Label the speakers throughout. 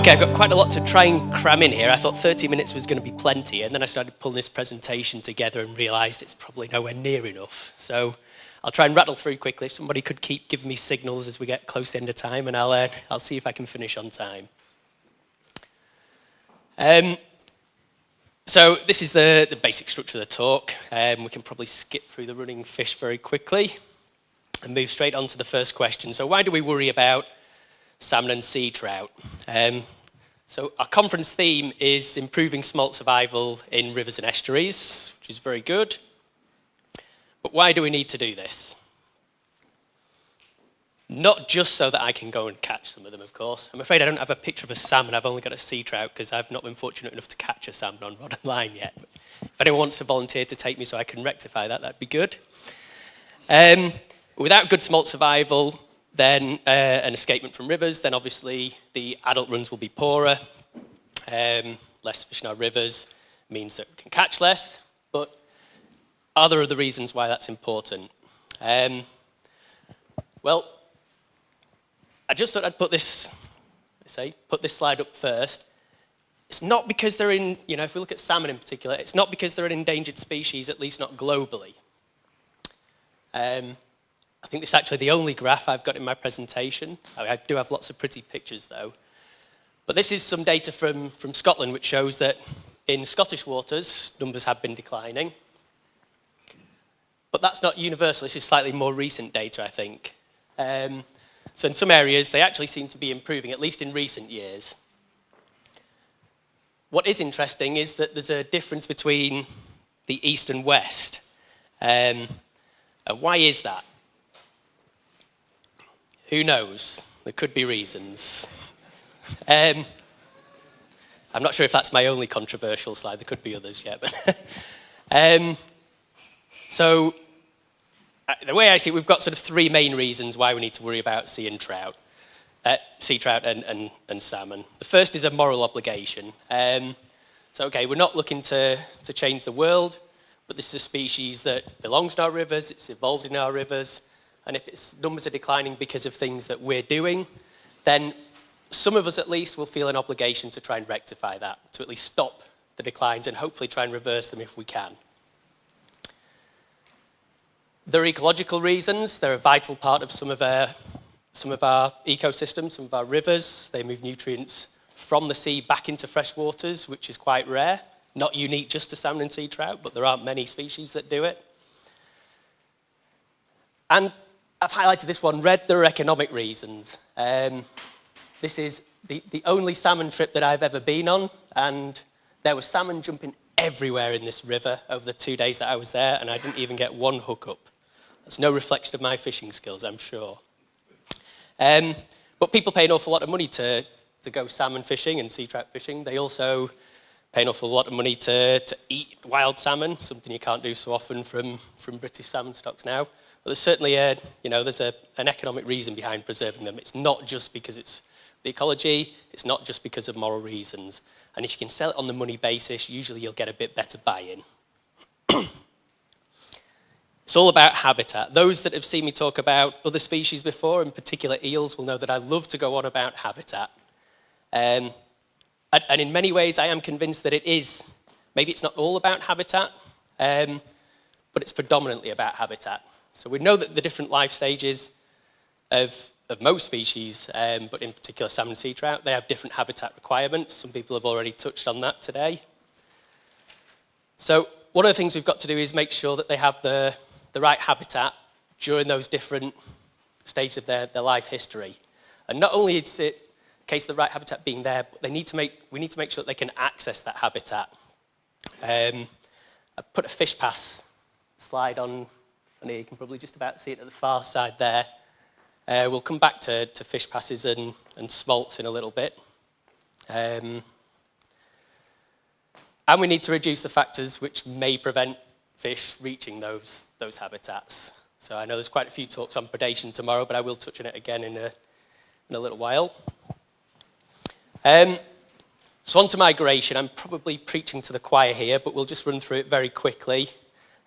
Speaker 1: Okay, I've got quite a lot to try and cram in here. I thought 30 minutes was going to be plenty, and then I started pulling this presentation together and realised it's probably nowhere near enough. So I'll try and rattle through quickly. If somebody could keep giving me signals as we get close to the end of time, and I'll see if I can finish on time. So this is the basic structure of the talk. We can probably skip through the running fish very quickly and move straight on to the first question. So why do we worry about salmon and sea trout? So our conference theme is improving smolt survival in rivers and estuaries, which is very good. But why do we need to do this? Not just so that I can go and catch some of them, of course. I'm afraid I don't have a picture of a salmon. I've only got a sea trout because I've not been fortunate enough to catch a salmon on rod and line yet. If anyone wants to volunteer to take me so I can rectify that, that'd be good. Without good smolt survival, then an escapement from rivers, then obviously the adult runs will be poorer. Less fish in our rivers means that we can catch less, but are there other reasons why that's important? Well, I just thought I'd put this slide up first. It's not because they're in, if we look at salmon in particular, it's not because they're an endangered species, at least not globally. I think this is actually the only graph I've got in my presentation. I do have lots of pretty pictures though. But this is some data from Scotland which shows that in Scottish waters, numbers have been declining. But that's not universal. This is slightly more recent data, I think. So in some areas, they actually seem to be improving, at least in recent years. What is interesting is that there's a difference between the east and west. And why is that? Who knows? There could be reasons. I'm not sure if that's my only controversial slide. There could be others yet. So the way I see it, we've got sort of three main reasons why we need to worry about sea trout and salmon. The first is a moral obligation. So okay, we're not looking to change the world, but this is a species that belongs in our rivers, it's evolved in our rivers, and if its numbers are declining because of things that we're doing, then some of us at least will feel an obligation to try and rectify that, to at least stop the declines and hopefully try and reverse them if we can. There are ecological reasons. They're a vital part of some of our ecosystems, some of our rivers. They move nutrients from the sea back into fresh waters, which is quite rare. Not unique just to salmon and sea trout, but there aren't many species that do it. And I've highlighted this one red. There are economic reasons. This is the only salmon trip that I've ever been on, and there was salmon jumping everywhere in this river over the 2 days that I was there, and I didn't even get one hookup. That's no reflection of my fishing skills, I'm sure. But people pay an awful lot of money to go salmon fishing and sea trout fishing. They also pay an awful lot of money to eat wild salmon, something you can't do so often from British salmon stocks now. But there's certainly there's an economic reason behind preserving them. It's not just because it's the ecology, it's not just because of moral reasons. And if you can sell it on the money basis, usually you'll get a bit better buy-in. It's all about habitat. Those that have seen me talk about other species before, in particular eels, will know that I love to go on about habitat. And in many ways, I am convinced that it is. Maybe it's not all about habitat, but it's predominantly about habitat. So we know that the different life stages of most species, but in particular salmon and sea trout, they have different habitat requirements. Some people have already touched on that today. So one of the things we've got to do is make sure that they have the right habitat during those different stages of their life history. And not only is it a case of the right habitat being there, but we need to make sure that they can access that habitat. I put a fish pass slide on here. You can probably just about see it at the far side there. We'll come back to fish passes and smolts in a little bit. And we need to reduce the factors which may prevent fish reaching those habitats. So I know there's quite a few talks on predation tomorrow, but I will touch on it again in a little while. So on to migration. I'm probably preaching to the choir here, but we'll just run through it very quickly.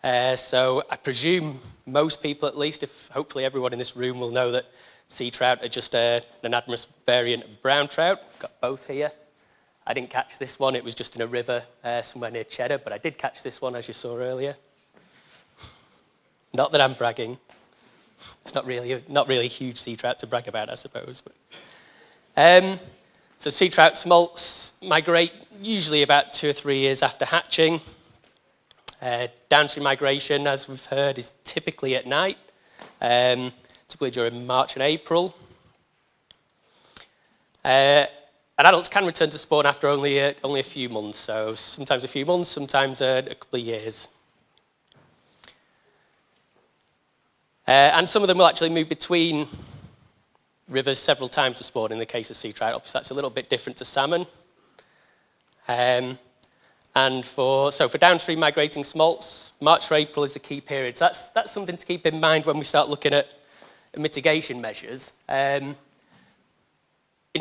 Speaker 1: So I presume most people, at least, if hopefully everyone in this room will know that Sea trout are just an anadromous variant of brown trout. I've got both here. I didn't catch this one, it was just in a river somewhere near Cheddar, but I did catch this one, as you saw earlier. Not that I'm bragging. It's not really a huge sea trout to brag about, I suppose. But. So sea trout smolts migrate usually about 2 or 3 years after hatching. Downstream migration, as we've heard, is typically at night, typically during March and April. And adults can return to spawn after only a few months, so sometimes a few months, sometimes a couple of years. And some of them will actually move between rivers several times to spawn in the case of sea trout. Obviously, that's a little bit different to salmon. And for downstream migrating smolts, March to April is the key period. So that's something to keep in mind when we start looking at mitigation measures. In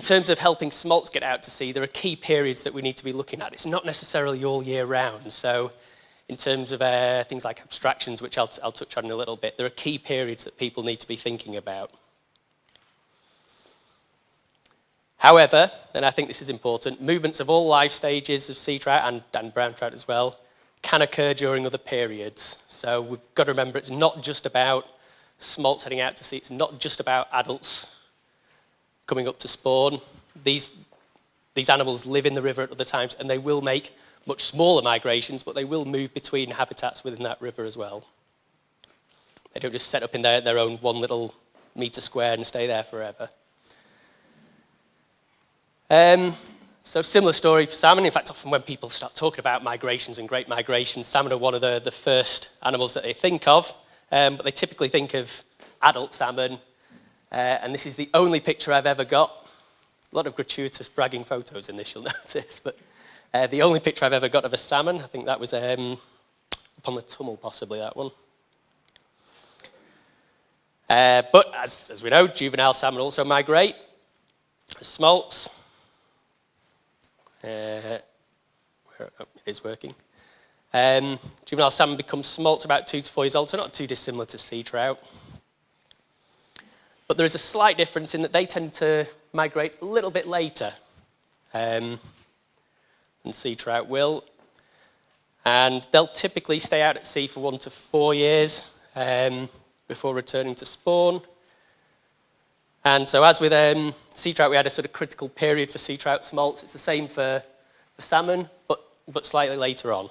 Speaker 1: terms of helping smolts get out to sea, there are key periods that we need to be looking at. It's not necessarily all year round. So in terms of things like abstractions, which I'll touch on in a little bit, there are key periods that people need to be thinking about. However, and I think this is important, movements of all life stages of sea trout and brown trout as well can occur during other periods. So we've got to remember it's not just about smolts heading out to sea, it's not just about adults coming up to spawn. These animals live in the river at other times and they will make much smaller migrations, but they will move between habitats within that river as well. They don't just set up in their own one little metre square and stay there forever. So similar story for salmon. In fact, often when people start talking about migrations and great migrations, salmon are one of the first animals that they think of, but they typically think of adult salmon, and this is the only picture I've ever got. A lot of gratuitous bragging photos in this, you'll notice, but the only picture I've ever got of a salmon, I think that was up on the Tummel, possibly, that one. But as we know, juvenile salmon also migrate. Smolts. It is working. Juvenile salmon become smolts about 2 to 4 years old, so not too dissimilar to sea trout. But there is a slight difference in that they tend to migrate a little bit later than sea trout will. And they'll typically stay out at sea for 1 to 4 years before returning to spawn. And so as with sea trout, we had a sort of critical period for sea trout smolts. It's the same for salmon, but slightly later on.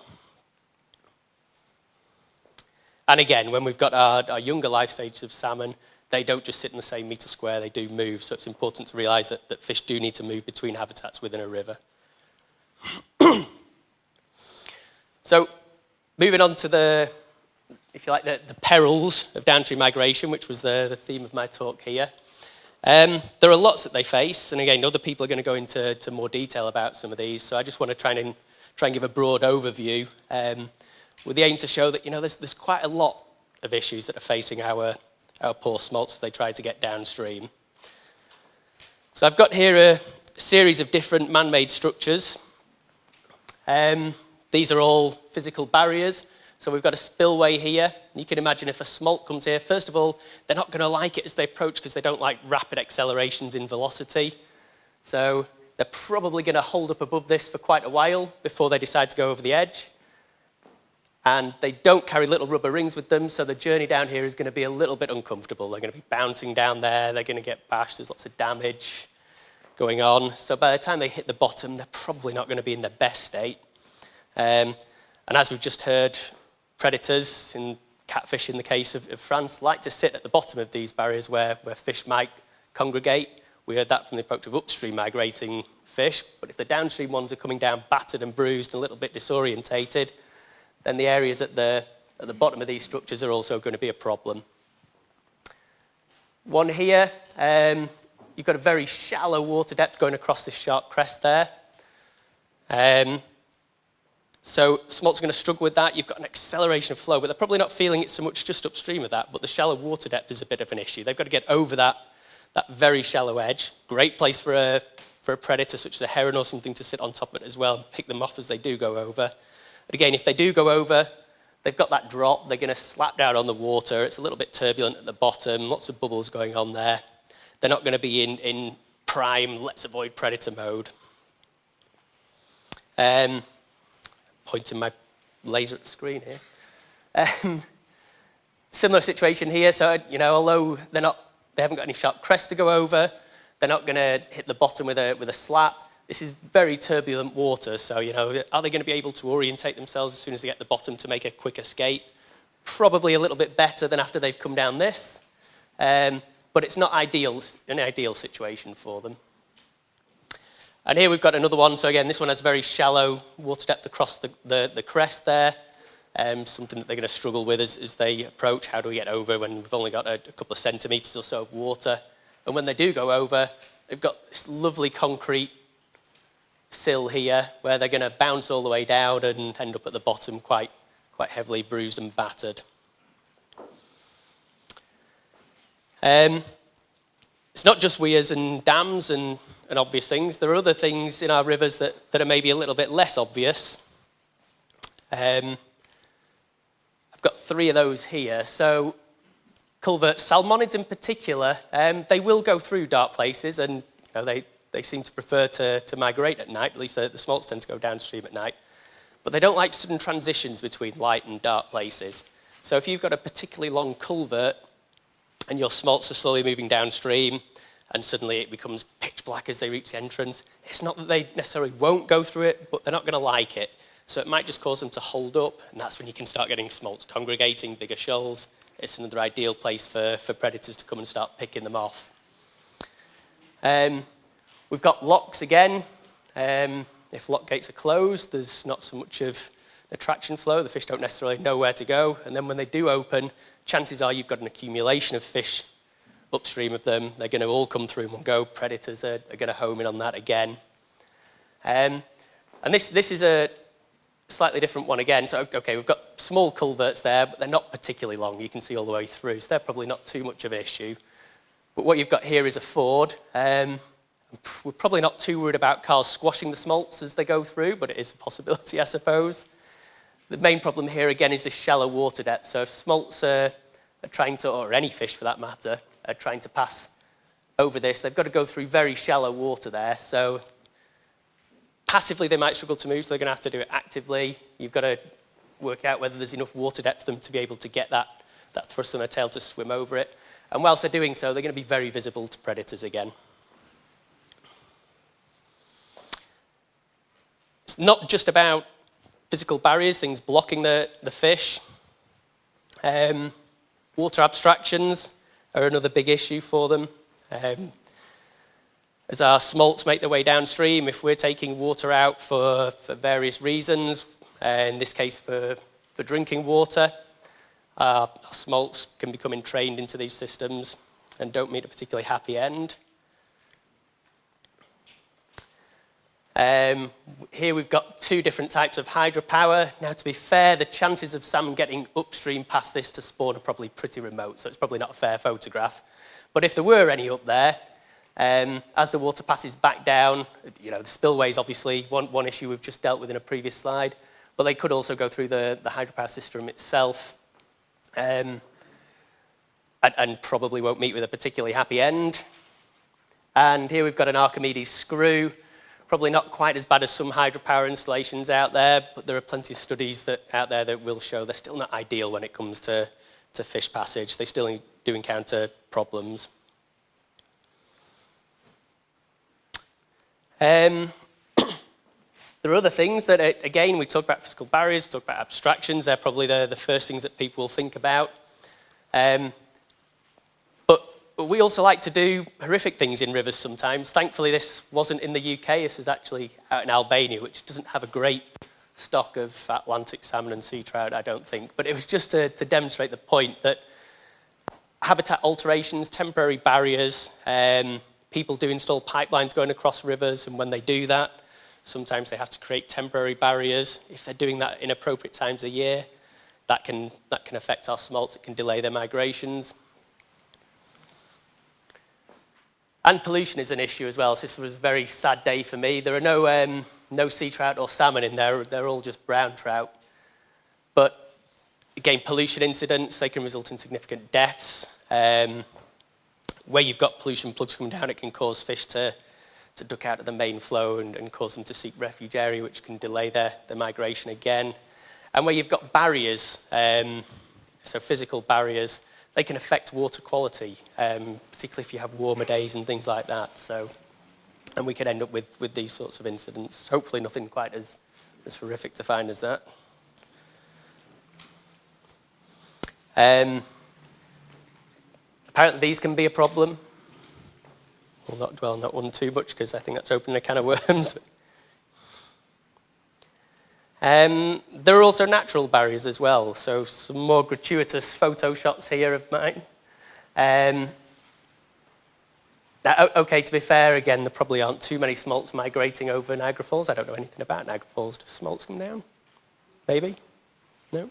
Speaker 1: And again, when we've got our younger life stages of salmon, they don't just sit in the same metre square, they do move. So it's important to realise that fish do need to move between habitats within a river. So moving on to the perils of downstream migration, which was the theme of my talk here. There are lots that they face, and again, other people are going to go into more detail about some of these, so I just want to try and give a broad overview with the aim to show that, there's quite a lot of issues that are facing our poor smolts as they try to get downstream. So I've got here a series of different man-made structures. These are all physical barriers. So we've got a spillway here. You can imagine if a smolt comes here, first of all, they're not going to like it as they approach because they don't like rapid accelerations in velocity. So they're probably going to hold up above this for quite a while before they decide to go over the edge. And they don't carry little rubber rings with them, so the journey down here is going to be a little bit uncomfortable. They're going to be bouncing down there, they're going to get bashed, there's lots of damage going on. So by the time they hit the bottom, they're probably not going to be in their best state. And as we've just heard, predators, in catfish in the case of France, like to sit at the bottom of these barriers where fish might congregate. We heard that from the approach of upstream migrating fish, but if the downstream ones are coming down battered and bruised and a little bit disorientated, then the areas at the bottom of these structures are also going to be a problem. One here, you've got a very shallow water depth going across this sharp crest there. So smolts are going to struggle with that. You've got an acceleration of flow, but they're probably not feeling it so much just upstream of that, but the shallow water depth is a bit of an issue. They've got to get over that very shallow edge. Great place for a predator such as a heron or something to sit on top of it as well and pick them off as they do go over. But again, if they do go over, they've got that drop, they're going to slap down on the water. It's a little bit turbulent at the bottom, lots of bubbles going on there. they're not going to be in prime, let's avoid predator mode. Pointing my laser at the screen here. Similar situation here. So, although they haven't got any sharp crest to go over, they're not going to hit the bottom with a slap. This is very turbulent water. So, are they going to be able to orientate themselves as soon as they get the bottom to make a quick escape? Probably a little bit better than after they've come down this. But it's not an ideal situation for them. And here we've got another one. So again, this one has very shallow water depth across the crest there. Something that they're going to struggle with as they approach. How do we get over when we've only got a couple of centimetres or so of water? And when they do go over, they've got this lovely concrete sill here where they're going to bounce all the way down and end up at the bottom quite heavily bruised and battered. It's not just weirs and dams and obvious things. There are other things in our rivers that are maybe a little bit less obvious. I've got 3 of those here. So culverts, salmonids in particular, they will go through dark places, and they seem to prefer to migrate at night. At least the smolts tend to go downstream at night. But they don't like sudden transitions between light and dark places. So if you've got a particularly long culvert and your smolts are slowly moving downstream and suddenly it becomes pitch black as they reach the entrance, it's not that they necessarily won't go through it, but they're not going to like it. So it might just cause them to hold up, and that's when you can start getting smolts congregating, bigger shoals. It's another ideal place for predators to come and start picking them off. We've got locks again. If lock gates are closed, there's not so much of attraction flow. The fish don't necessarily know where to go. And then when they do open, chances are you've got an accumulation of fish upstream of them. They're going to all come through in one go. Predators are going to home in on that again. And this is a slightly different one again. So, okay, we've got small culverts there, but they're not particularly long. You can see all the way through, so they're probably not too much of an issue. But what you've got here is a ford. We're probably not too worried about cars squashing the smolts as they go through, but it is a possibility, I suppose. The main problem here, again, is this shallow water depth. So if smolts are trying to, or any fish for that matter, are trying to pass over this, they've got to go through very shallow water there. So passively, they might struggle to move, so they're going to have to do it actively. You've got to work out whether there's enough water depth for them to be able to get that thrust on their tail to swim over it. And whilst they're doing so, they're going to be very visible to predators again. It's not just about physical barriers, things blocking the fish. Water abstractions are another big issue for them. As our smolts make their way downstream, if we're taking water out for various reasons, in this case for drinking water, our smolts can become entrained into these systems and don't meet a particularly happy end. Here we've got 2 different types of hydropower. Now, to be fair, the chances of salmon getting upstream past this to spawn are probably pretty remote, so it's probably not a fair photograph. But if there were any up there, as the water passes back down, the spillways obviously one issue we've just dealt with in a previous slide, but they could also go through the hydropower system itself, and probably won't meet with a particularly happy end. And here we've got an Archimedes screw. Probably not quite as bad as some hydropower installations out there, but there are plenty of studies out there that will show they're still not ideal when it comes to fish passage. They still do encounter problems. There are other things that, again, we talk about physical barriers, we talk about abstractions. They're probably the first things that people will think about. But we also like to do horrific things in rivers sometimes. Thankfully, this wasn't in the UK. This is actually out in Albania, which doesn't have a great stock of Atlantic salmon and sea trout, I don't think. But it was just to demonstrate the point that habitat alterations, temporary barriers, people do install pipelines going across rivers, and when they do that, sometimes they have to create temporary barriers. If they're doing that in appropriate times of year, that can affect our smolts. It can delay their migrations. And pollution is an issue as well. So this was a very sad day for me. There are no sea trout or salmon in there. They're all just brown trout. But again, pollution incidents, they can result in significant deaths. Where you've got pollution plugs coming down, it can cause fish to duck out of the main flow and cause them to seek refuge area, which can delay their migration again. And where you've got barriers, so physical barriers, they can affect water quality, particularly if you have warmer days and things like that. So, and we could end up with these sorts of incidents. Hopefully nothing quite as horrific to find as that. Apparently these can be a problem. We'll not dwell on that one too much because I think that's opening a can of worms. There are also natural barriers as well, so some more gratuitous photo shots here of mine. Okay, to be fair, again, there probably aren't too many smolts migrating over Niagara Falls. I don't know anything about Niagara Falls. Do smolts come down? Maybe? No?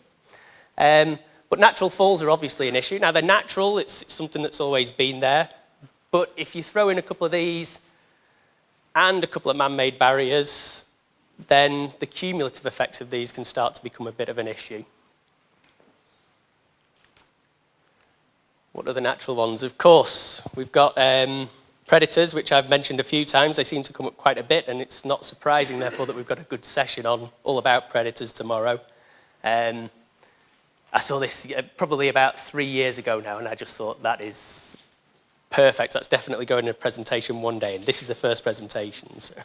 Speaker 1: But natural falls are obviously an issue. Now, they're natural. It's something that's always been there. But if you throw in a couple of these and a couple of man-made barriers, then the cumulative effects of these can start to become a bit of an issue. What are the natural ones? Of course, we've got predators, which I've mentioned a few times. They seem to come up quite a bit, and it's not surprising, therefore, that we've got a good session on all about predators tomorrow. I saw this probably about 3 years ago now, and I just thought that is perfect. That's definitely going in a presentation one day, and this is the first presentation. So.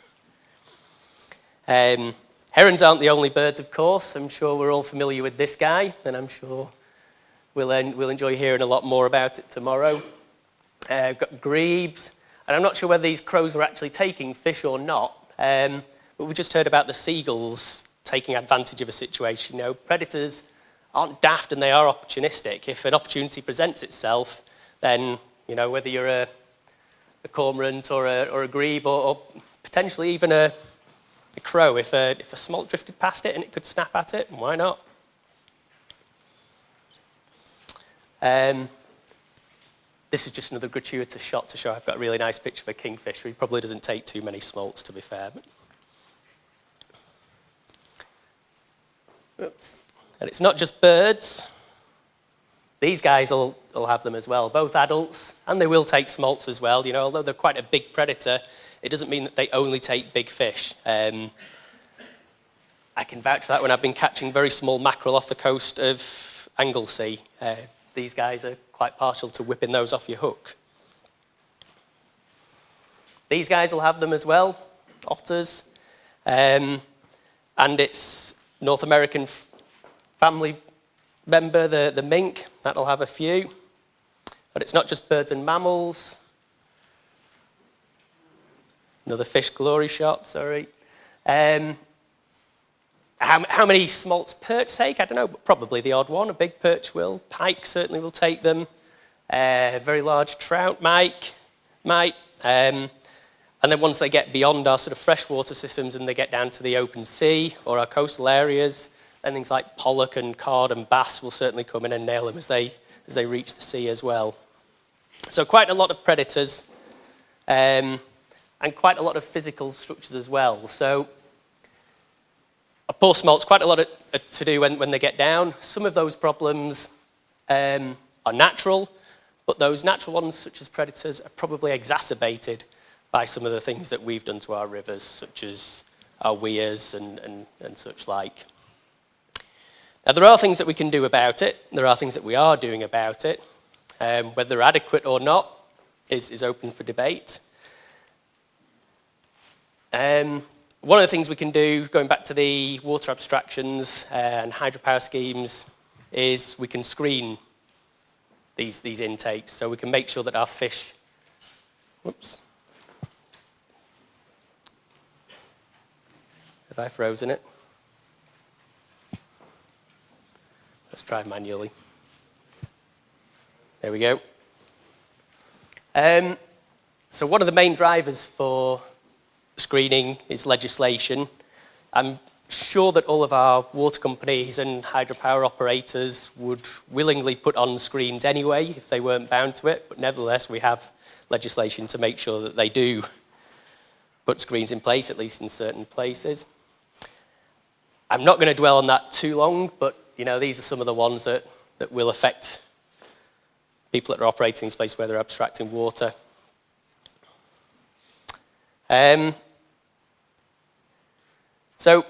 Speaker 1: Herons aren't the only birds, of course. I'm sure we're all familiar with this guy, and I'm sure we'll enjoy hearing a lot more about it tomorrow. We've got grebes, and I'm not sure whether these crows were actually taking fish or not, but we just heard about the seagulls taking advantage of a situation. You know, predators aren't daft and they are opportunistic. If an opportunity presents itself, then, you know, whether you're a cormorant or a grebe or potentially even a crow, if a smolt drifted past it and it could snap at it, why not? This is just another gratuitous shot to show I've got a really nice picture of a kingfisher. He probably doesn't take too many smolts, to be fair. Oops. And it's not just birds. These guys will have them as well, both adults, and they will take smolts as well. You know, although they're quite a big predator, it doesn't mean that they only take big fish. I can vouch for that when I've been catching very small mackerel off the coast of Anglesey. These guys are quite partial to whipping those off your hook. These guys will have them as well, otters. And it's North American family member, the mink, that'll have a few. But it's not just birds and mammals. Another fish glory shot, sorry. How many smolts perch take? I don't know, but probably the odd one. A big perch will. Pike certainly will take them. Very large trout might. And then once they get beyond our sort of freshwater systems and they get down to the open sea or our coastal areas, then things like pollock and cod and bass will certainly come in and nail them as they reach the sea as well. So quite a lot of predators and quite a lot of physical structures as well. So poor smolts, quite a lot to do when they get down. Some of those problems are natural, but those natural ones, such as predators, are probably exacerbated by some of the things that we've done to our rivers, such as our weirs and such like. Now, there are things that we can do about it. There are things that we are doing about it. Whether they're adequate or not is open for debate. One of the things we can do, going back to the water abstractions and hydropower schemes, is we can screen these intakes, so we can make sure that our fish... Whoops. Have I frozen it? Let's try manually. There we go. So one of the main drivers for screening is legislation. I'm sure that all of our water companies and hydropower operators would willingly put on screens anyway if they weren't bound to it, but nevertheless we have legislation to make sure that they do put screens in place, at least in certain places. I'm not going to dwell on that too long, but you know, these are some of the ones that will affect people that are operating these places where they're abstracting water. So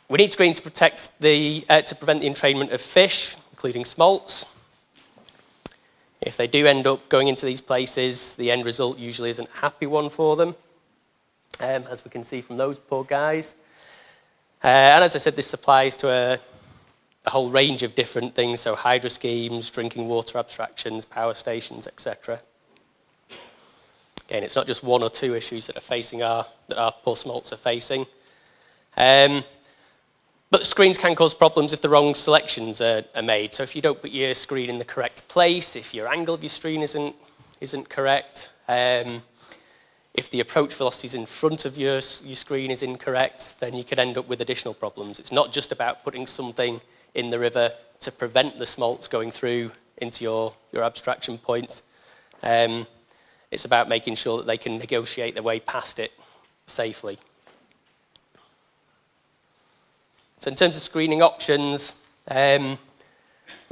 Speaker 1: we need screens to protect to prevent the entrainment of fish, including smolts. If they do end up going into these places, the end result usually isn't a happy one for them, as we can see from those poor guys. And as I said, this applies to a whole range of different things, so hydro schemes, drinking water abstractions, power stations, etc. Again, it's not just one or two issues that our poor smolts are facing. But the screens can cause problems if the wrong selections are made. So if you don't put your screen in the correct place, if your angle of your screen isn't correct, if the approach velocities in front of your screen is incorrect, then you could end up with additional problems. It's not just about putting something in the river to prevent the smolts going through into your abstraction points. It's about making sure that they can negotiate their way past it safely. So in terms of screening options, there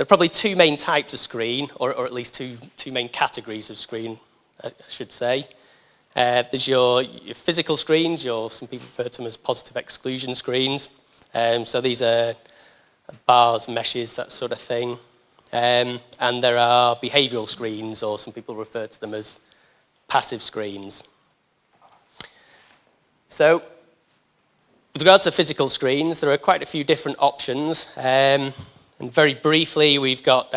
Speaker 1: are probably two main types of screen, or at least two main categories of screen, I should say. There's your physical screens, some people refer to them as positive exclusion screens. So these are bars, meshes, that sort of thing. And there are behavioural screens, or some people refer to them as passive screens. So with regards to physical screens, there are quite a few different options. And very briefly, we've got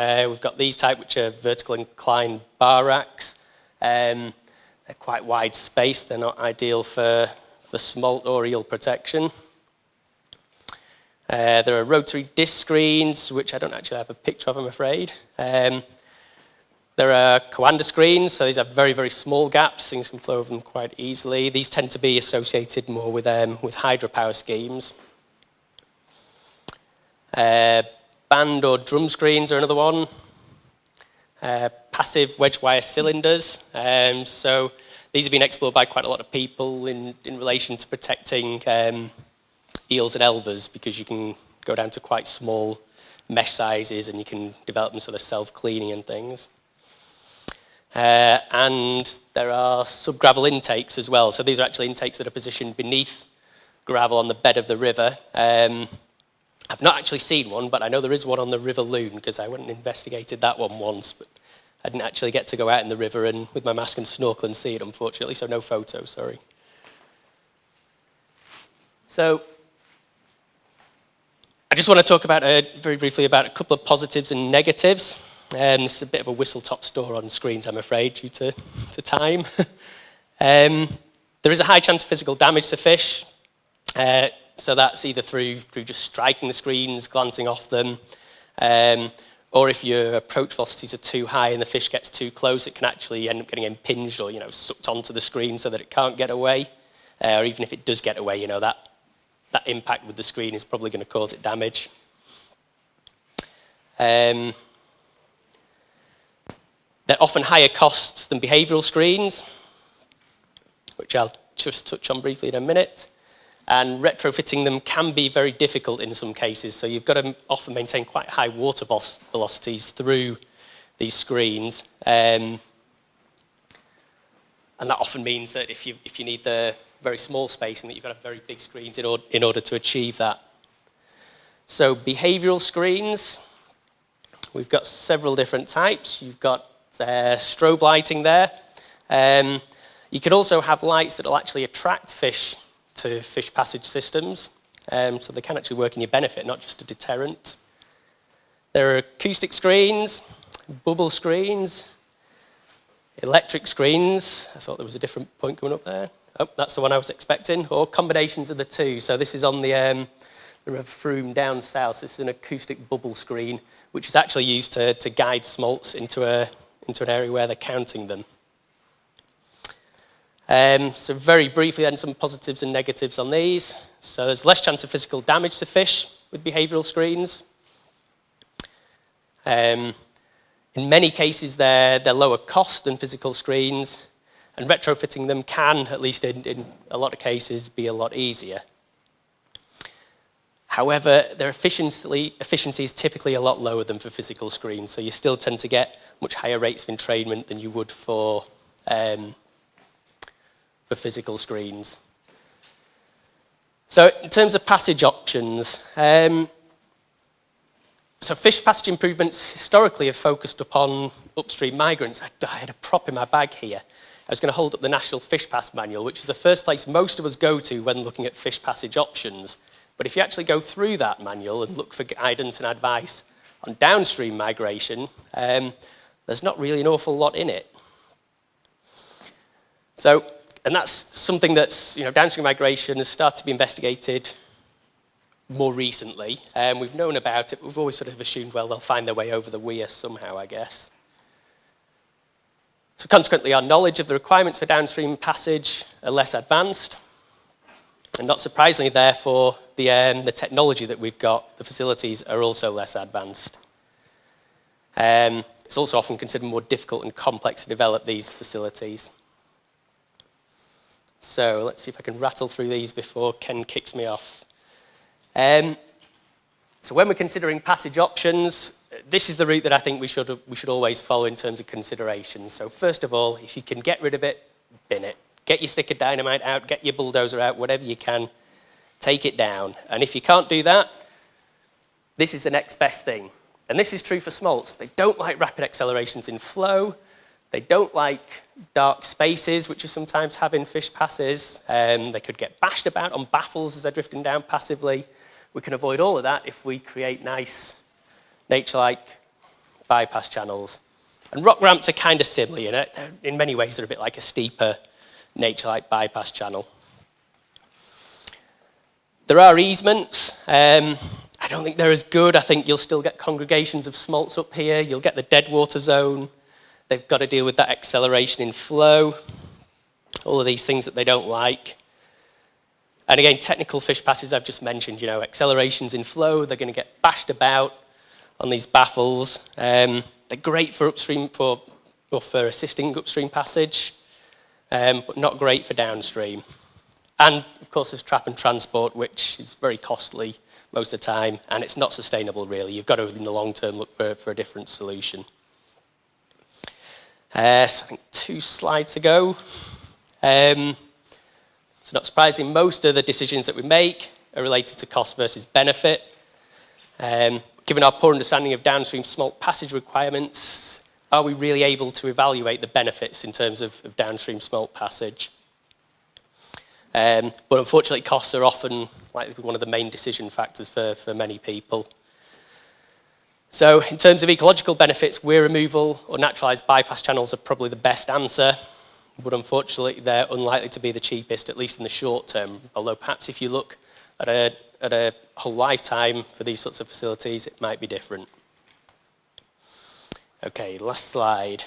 Speaker 1: these type, which are vertical inclined bar racks. They're quite wide spaced. They're not ideal for smolt or eel protection. There are rotary disc screens, which I don't actually have a picture of, I'm afraid. There are coanda screens, so these have very, very small gaps. Things can flow over them quite easily. These tend to be associated more with hydropower schemes. Band or drum screens are another one. Passive wedge wire cylinders. So these have been explored by quite a lot of people in relation to protecting eels and elvers, because you can go down to quite small mesh sizes and you can develop them so they're self-cleaning and things. And there are sub-gravel intakes as well. So these are actually intakes that are positioned beneath gravel on the bed of the river. I've not actually seen one, but I know there is one on the River Loon, because I went and investigated that one once, but I didn't actually get to go out in the river and with my mask and snorkel and see it, unfortunately, so no photo, sorry. So I just want to talk about very briefly about a couple of positives and negatives. This is a bit of a whistle-top store on screens, I'm afraid, due to time. There is a high chance of physical damage to fish. So that's either through just striking the screens, glancing off them, or if your approach velocities are too high and the fish gets too close, it can actually end up getting impinged or sucked onto the screen so that it can't get away. Or even if it does get away, that impact with the screen is probably going to cause it damage. They're often higher costs than behavioural screens, which I'll just touch on briefly in a minute. And retrofitting them can be very difficult in some cases. So you've got to often maintain quite high water velocities through these screens. And that often means that if you need the very small spacing, that you've got to have very big screens in order to achieve that. So behavioural screens, we've got several different types. You've got strobe lighting there. You could also have lights that will actually attract fish to fish passage systems, so they can actually work in your benefit, not just a deterrent. There are acoustic screens, bubble screens, electric screens. I thought there was a different point going up there. Oh, that's the one I was expecting, or combinations of the two. So this is on the River Froome down south. This is an acoustic bubble screen, which is actually used to guide smolts into an area where they're counting them. So very briefly then, some positives and negatives on these. So there's less chance of physical damage to fish with behavioural screens. In many cases, they're lower cost than physical screens, and retrofitting them can, at least in a lot of cases, be a lot easier. However, their efficiency is typically a lot lower than for physical screens, so you still tend to get much higher rates of entrainment than you would for physical screens. So in terms of passage options, so fish passage improvements historically have focused upon upstream migrants. I had a prop in my bag here. I was going to hold up the National Fish Pass Manual, which is the first place most of us go to when looking at fish passage options. But if you actually go through that manual and look for guidance and advice on downstream migration, there's not really an awful lot in it. So, and that's something that's, downstream migration has started to be investigated more recently. We've known about it, but we've always sort of assumed, well, they'll find their way over the weir somehow, I guess. So consequently, our knowledge of the requirements for downstream passage are less advanced. And not surprisingly, therefore, the technology that we've got, the facilities, are also less advanced. It's also often considered more difficult and complex to develop these facilities. So let's see if I can rattle through these before Ken kicks me off. So when we're considering passage options, this is the route that I think we should always follow in terms of considerations. So first of all, if you can get rid of it, bin it. Get your stick of dynamite out, get your bulldozer out, whatever you can, take it down. And if you can't do that, this is the next best thing. And this is true for smolts. They don't like rapid accelerations in flow. They don't like dark spaces, which you sometimes have in fish passes. They could get bashed about on baffles as they're drifting down passively. We can avoid all of that if we create nice, nature-like bypass channels. And rock ramps are kind of similar, in many ways they're a bit like a steeper, nature-like bypass channel. There are easements. I don't think they're as good. I think you'll still get congregations of smolts up here. You'll get the deadwater zone. They've got to deal with that acceleration in flow, all of these things that they don't like. And again, technical fish passes I've just mentioned, accelerations in flow, they're going to get bashed about on these baffles. They're great for upstream, for assisting upstream passage, but not great for downstream. And of course, there's trap and transport, which is very costly most of the time, and it's not sustainable really. You've got to, in the long term, look for a different solution. So I think 2 slides ago. So not surprising, most of the decisions that we make are related to cost versus benefit. Given our poor understanding of downstream smolt passage requirements, are we really able to evaluate the benefits in terms of downstream smolt passage? But unfortunately, costs are often likely to be one of the main decision factors for many people. So in terms of ecological benefits, weir removal or naturalised bypass channels are probably the best answer, but unfortunately they're unlikely to be the cheapest, at least in the short term, although perhaps if you look at a whole lifetime for these sorts of facilities, it might be different. Okay, last slide.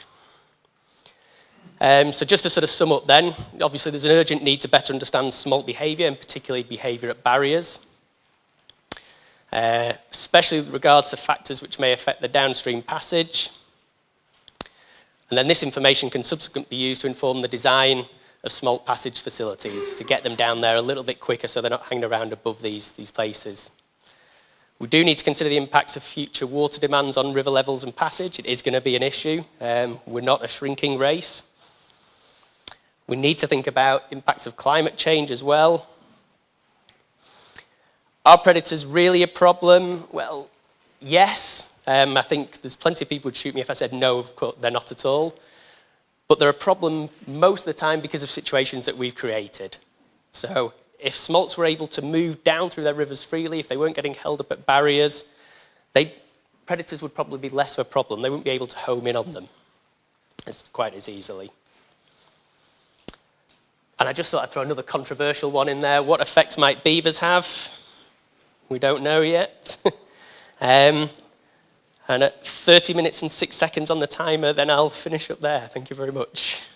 Speaker 1: So just to sort of sum up then, obviously there's an urgent need to better understand smolt behaviour, and particularly behaviour at barriers. Especially with regards to factors which may affect the downstream passage. And then this information can subsequently be used to inform the design of smolt passage facilities to get them down there a little bit quicker so they're not hanging around above these places. We do need to consider the impacts of future water demands on river levels and passage. It is going to be an issue. We're not a shrinking race. We need to think about impacts of climate change as well. Are predators really a problem? Well, yes. I think there's plenty of people who'd shoot me if I said no, of course, they're not at all. But they're a problem most of the time because of situations that we've created. So if smolts were able to move down through their rivers freely, if they weren't getting held up at barriers, predators would probably be less of a problem. They wouldn't be able to home in on them quite as easily. And I just thought I'd throw another controversial one in there. What effects might beavers have? We don't know yet. And at 30 minutes and 6 seconds on the timer, then I'll finish up there. Thank you very much.